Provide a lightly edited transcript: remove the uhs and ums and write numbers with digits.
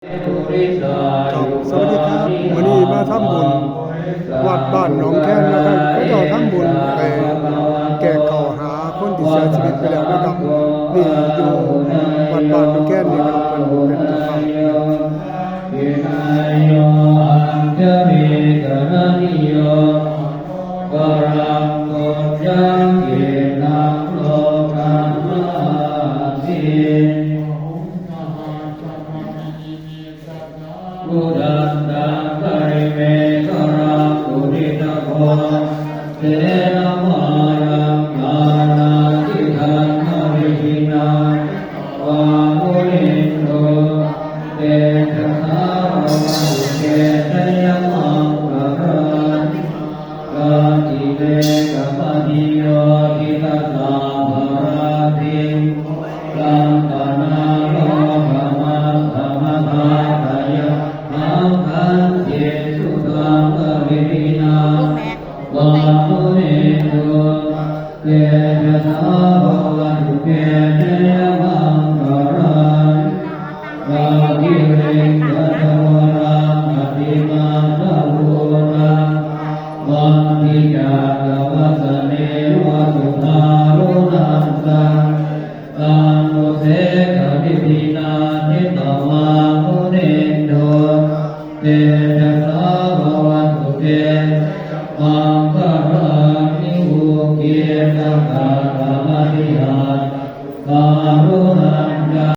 ครับสวัสดีครับวันนี้มาทำบุญวัดบ้านหนองแคนนะครับก็จะทำบุญไปแก่ข่าวหาคนที่เสียชีวิตไปแล้วนะครับนี่อยู่วัดบ้านหนองแคนนี่ครับเป็นเจ้าภาพกุดันตังปริเมฆราภูริตโภเตนะมารังกานาทิทันนริหินาวามุนิโตเตชะทาวะเกตยมังกะรังกาติเตกะปะนิโยทิตตาภราติลังกานาโลภะมะธรรมทาทายะคันเจสุตังอวิรินาวามุนิโตเตชะทาวะตุเกเตยมังกะรังกาวิริงกัตวรังอภิมาตะโวรังวันติจาตวัสเนวะสุนารุนันตังตังโมเสกะดิตินานิตวามุนิโตเตชะ